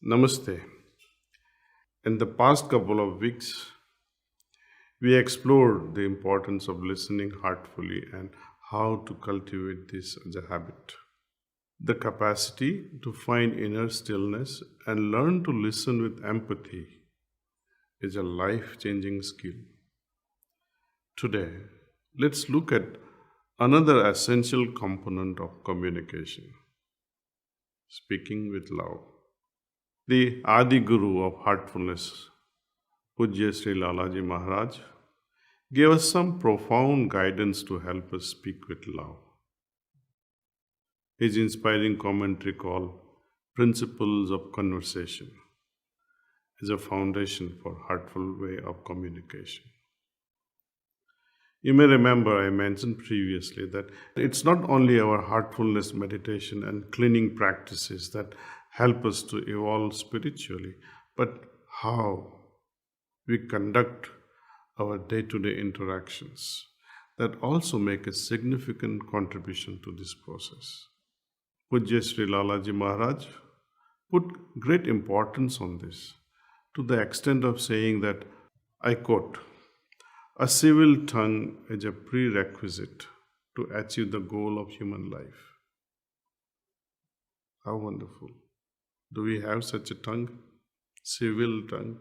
Namaste. In the past couple of weeks, we explored the importance of listening heartfully and how to cultivate this as a habit. The capacity to find inner stillness and learn to listen with empathy is a life changing skill. Today, let's look at another essential component of communication speaking with love. The Adi Guru of Heartfulness, Pujya Sri Lalaji Maharaj, gave us some profound guidance to help us speak with love. His inspiring commentary called Principles of Conversation is a foundation for heartful way of communication. You may remember I mentioned previously that it's not only our heartfulness meditation and cleaning practices that help us to evolve spiritually, but how we conduct our day to day interactions that also make a significant contribution to this process. Pujya Sri Lalaji Maharaj put great importance on this to the extent of saying that, I quote, a civil tongue is a prerequisite to achieve the goal of human life. How wonderful. Do we have such a tongue? Civil tongue?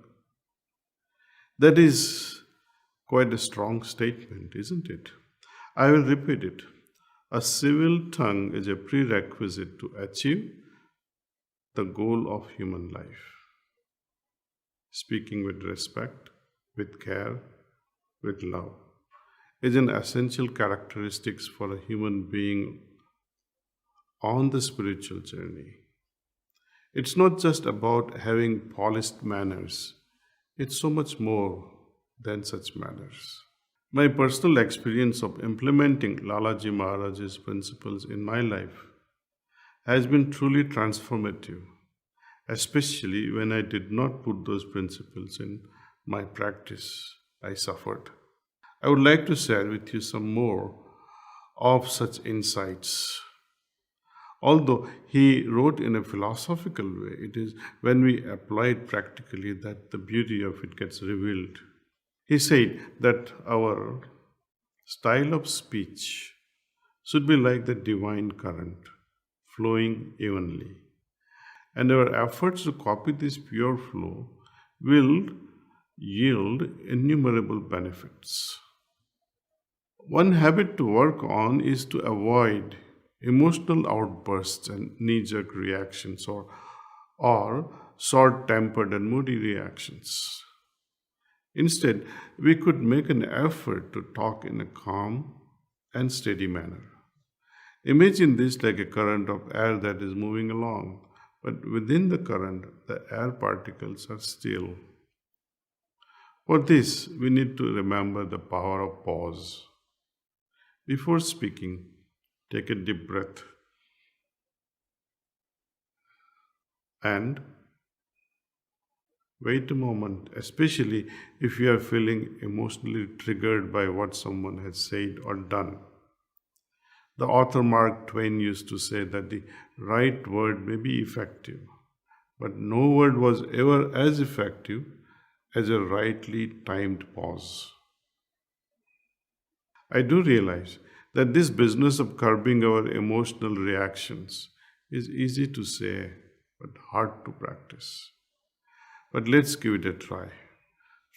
That is quite a strong statement, isn't it? I will repeat it. A civil tongue is a prerequisite to achieve the goal of human life. Speaking with respect, with care, with love is an essential characteristics for a human being on the spiritual journey. It's not just about having polished manners, it's so much more than such manners. My personal experience of implementing Lalaji Maharaj's principles in my life has been truly transformative, especially when I did not put those principles in my practice. I suffered. I would like to share with you some more of such insights. Although he wrote in a philosophical way, it is when we apply it practically that the beauty of it gets revealed. He said that our style of speech should be like the divine current, flowing evenly. And our efforts to copy this pure flow will yield innumerable benefits. One habit to work on is to avoid emotional outbursts and knee jerk reactions or short tempered and moody reactions. Instead, we could make an effort to talk in a calm and steady manner. Imagine this like a current of air that is moving along, but within the current, the air particles are still. For this, we need to remember the power of pause. Before speaking, take a deep breath and wait a moment, especially if you are feeling emotionally triggered by what someone has said or done. The author Mark Twain used to say that the right word may be effective, but no word was ever as effective as a rightly timed pause. I do realize that this business of curbing our emotional reactions is easy to say but hard to practice. But let's give it a try.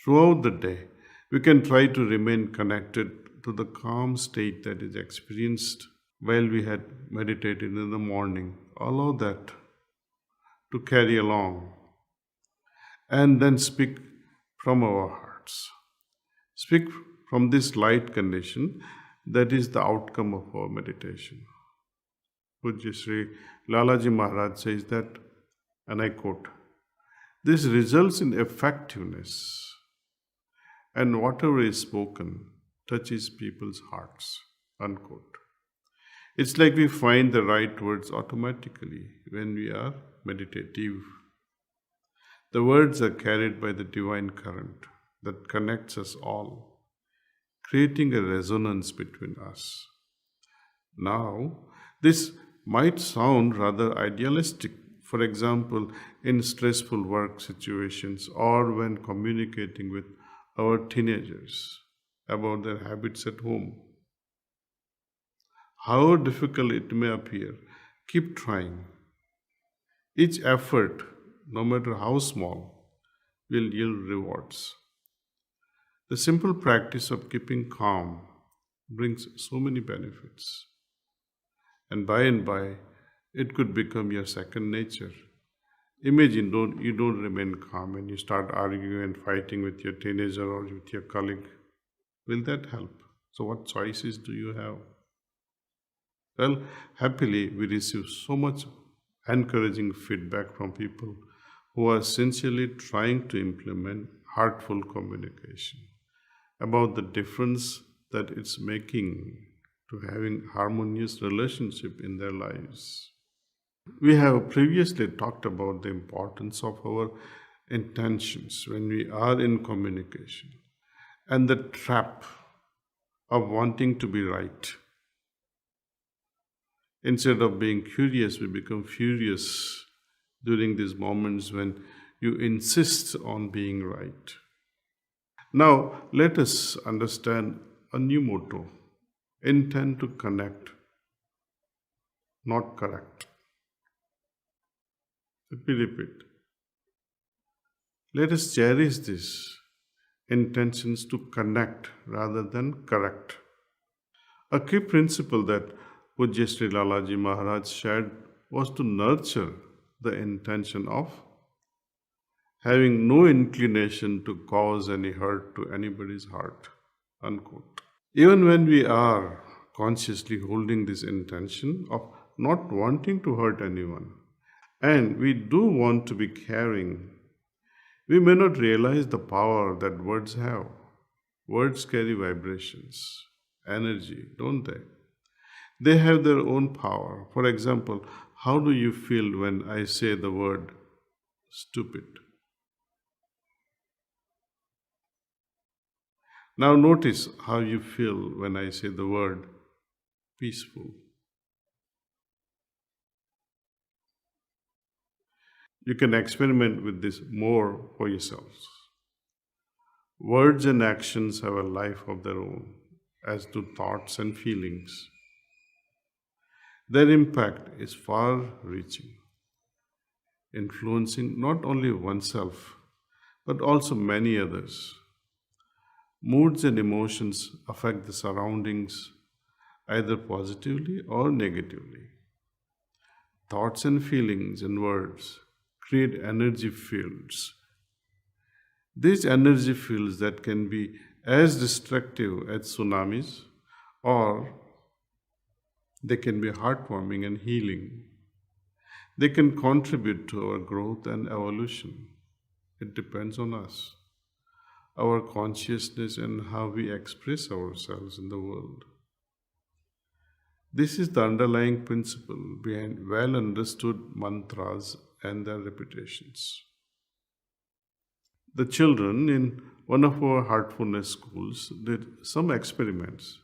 Throughout the day, we can try to remain connected to the calm state that is experienced while we had meditated in the morning. Allow that to carry along and then speak from our hearts. Speak from this light condition that is the outcome of our meditation. Pujya Sri Lalaji Maharaj says that, and I quote, this results in effectiveness, and whatever is spoken touches people's hearts. Unquote. It's like we find the right words automatically when we are meditative. The words are carried by the divine current that connects us all, creating a resonance between us. Now, this might sound rather idealistic For example, in stressful work situations or when communicating with our teenagers about their habits at home. However difficult it may appear, keep trying. Each effort, no matter how small, will yield rewards. The simple practice of keeping calm brings so many benefits, and by, it could become your second nature. Imagine you don't remain calm and you start arguing and fighting with your teenager or with your colleague. Will that help? So, what choices do you have? Well, happily, we receive so much encouraging feedback from people who are essentially trying to implement heartful communication about the difference that it's making to having harmonious relationship in their lives. We have previously talked about the importance of our intentions when we are in communication and the trap of wanting to be right. Instead of being curious, we become furious during these moments when you insist on being right. Now, let us understand a new motto: intend to connect, not correct. Let me repeat. Let us cherish this intentions to connect rather than correct. A key principle that Pujya Sri Lalaji Maharaj shared was to nurture the intention of having no inclination to cause any hurt to anybody's heart. Unquote. Even when we are consciously holding this intention of not wanting to hurt anyone, and we do want to be caring, we may not realize the power that words have. Words carry vibrations, energy, don't they? They have their own power. For example, how do you feel when I say the word stupid? Now notice how you feel when I say the word peaceful. You can experiment with this more for yourselves. Words and actions have a life of their own, as do thoughts and feelings. Their impact is far reaching, influencing not only oneself, but also many others. Moods and emotions affect the surroundings either positively or negatively. Thoughts and feelings and words create energy fields. These energy fields that can be as destructive as tsunamis, or they can be heartwarming and healing. They can contribute to our growth and evolution. It depends on us, our consciousness, and how we express ourselves in the world. This is the underlying principle behind well understood mantras and their repetitions. The children in one of our Heartfulness schools did some experiments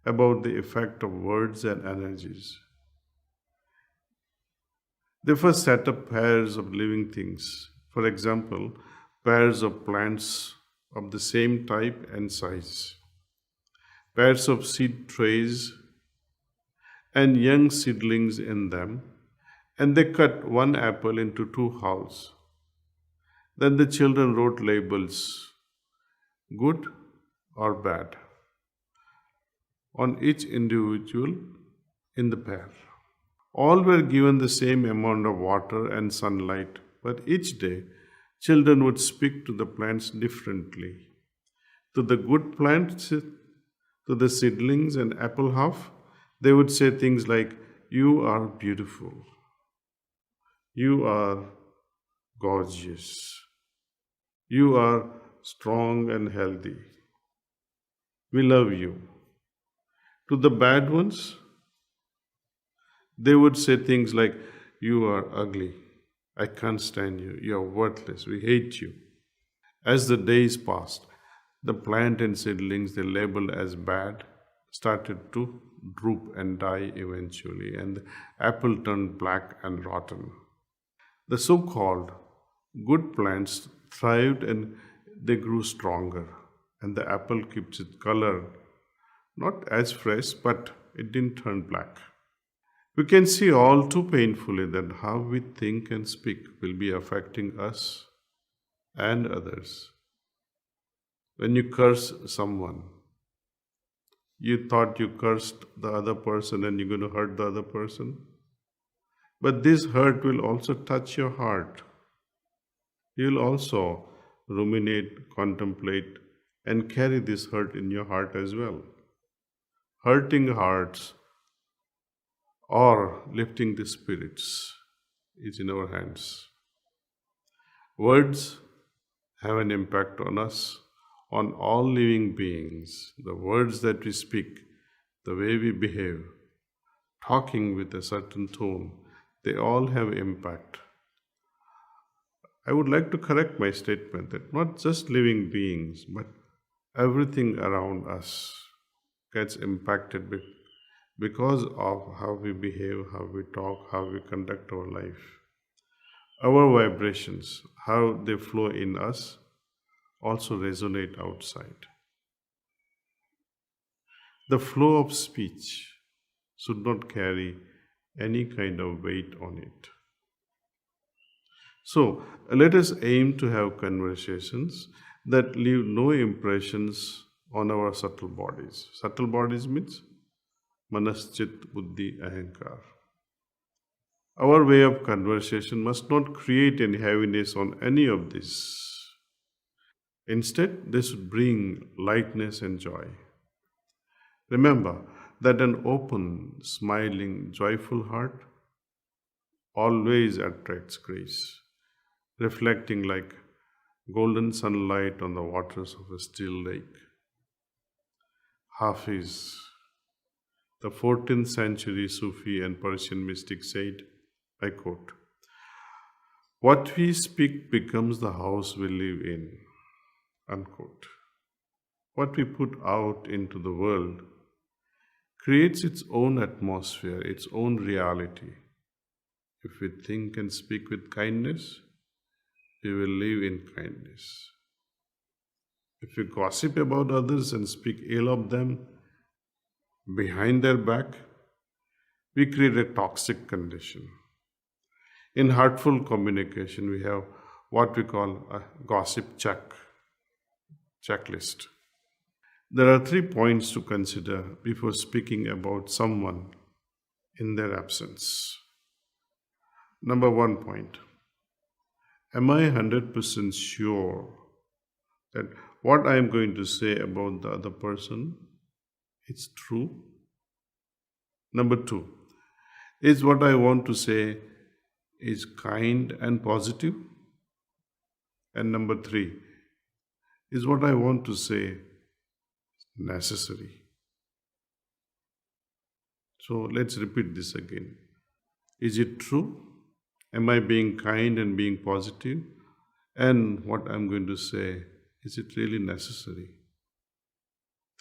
about the effect of words and energies. They first set up pairs of living things, for example, pairs of plants of the same type and size, pairs of seed trays and young seedlings in them, and they cut one apple into two halves. Then the children wrote labels, good or bad, on each individual in the pair. All were given the same amount of water and sunlight, but each day children would speak to the plants differently. To the good plants, to the seedlings and apple half, they would say things like, "You are beautiful. You are gorgeous. You are strong and healthy. We love you." To the bad ones, they would say things like, "You are ugly. I can't stand you. You are worthless. We hate you." As the days passed, the plant and seedlings they labeled as bad started to droop and die eventually, and the apple turned black and rotten. The so called good plants thrived and they grew stronger, and the apple keeps its color not as fresh, but it didn't turn black. We can see all too painfully that how we think and speak will be affecting us and others. When you curse someone, you thought you cursed the other person and you're going to hurt the other person. But this hurt will also touch your heart. You'll also ruminate, contemplate, and carry this hurt in your heart as well. Hurting hearts or lifting the spirits is in our hands. Words have an impact on us, on all living beings. The words that we speak, the way we behave, talking with a certain tone, they all have impact. I would like to correct my statement that not just living beings, but everything around us gets impacted because of how we behave, how we talk, how we conduct our life. Our vibrations, how they flow in us, also resonate outside. The flow of speech should not carry any kind of weight on it. So, let us aim to have conversations that leave no impressions on our subtle bodies. Subtle bodies means manas, chit, buddhi, ahankar. Our way of conversation must not create any heaviness on any of this. Instead, they should bring lightness and joy. Remember that an open, smiling, joyful heart always attracts grace, reflecting like golden sunlight on the waters of a still lake. Hafiz, the 14th century Sufi and Persian mystic, said, I quote, "What we speak becomes the house we live in." Unquote. What we put out into the world creates its own atmosphere, its own reality. If we think and speak with kindness, we will live in kindness. If we gossip about others and speak ill of them behind their back, we create a toxic condition. In heartful communication, we have what we call a gossip checklist. There are 3 points to consider before speaking about someone in their absence. Number 1 point, am I 100% sure that what I am going to say about the other person is true? Number 2, is what I want to say is kind and positive? And number 3, is what I want to say necessary? So let's repeat this again. Is it true? Am I being kind and being positive? And what I'm going to say, is it really necessary?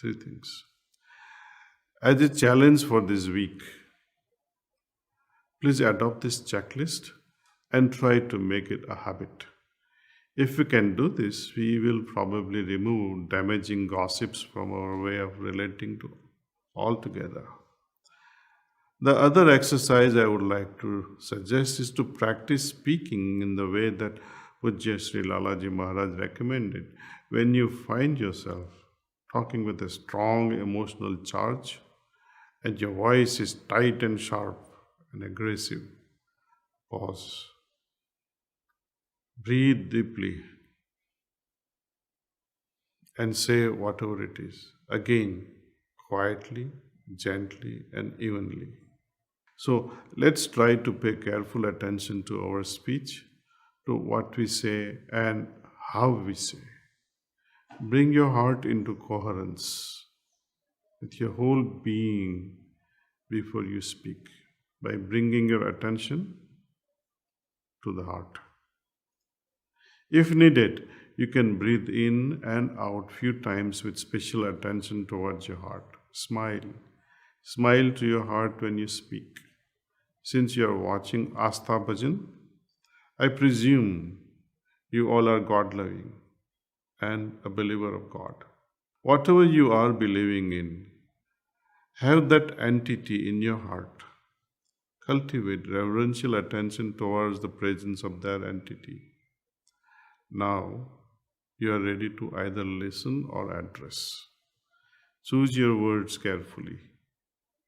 3 things. As a challenge for this week, please adopt this checklist and try to make it a habit. If we can do this, we will probably remove damaging gossips from our way of relating to altogether. The other exercise I would like to suggest is to practice speaking in the way that Pujya Sri Lalaji Maharaj recommended. When you find yourself talking with a strong emotional charge and your voice is tight and sharp and aggressive, pause. Breathe deeply and say whatever it is. Again, quietly, gently, and evenly. So let's try to pay careful attention to our speech, to what we say, and how we say. Bring your heart into coherence with your whole being before you speak by bringing your attention to the heart. If needed, you can breathe in and out few times with special attention towards your heart. Smile. Smile to your heart when you speak. Since you are watching Astha Bhajan, I presume you all are God loving and a believer of God. Whatever you are believing in, have that entity in your heart. Cultivate reverential attention towards the presence of that entity. Now, you are ready to either listen or address. Choose your words carefully.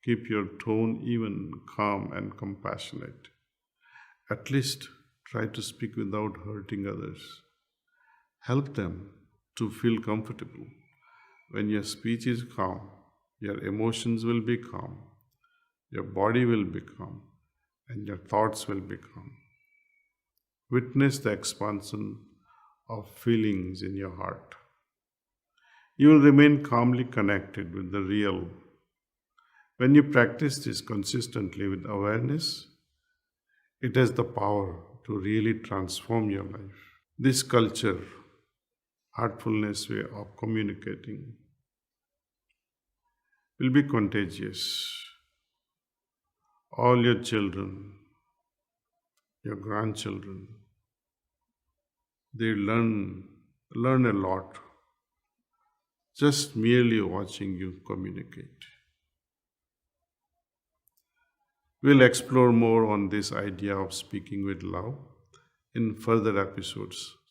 Keep your tone even, calm, and compassionate. At least try to speak without hurting others. Help them to feel comfortable. When your speech is calm, your emotions will be calm, your body will be calm, and your thoughts will be calm. Witness the expansion of feelings in your heart. You will remain calmly connected with the real. When you practice this consistently with awareness, it has the power to really transform your life. This culture, heartfulness way of communicating, will be contagious. All your children, your grandchildren, they learn a lot just merely watching you communicate. We'll explore more on this idea of speaking with love in further episodes.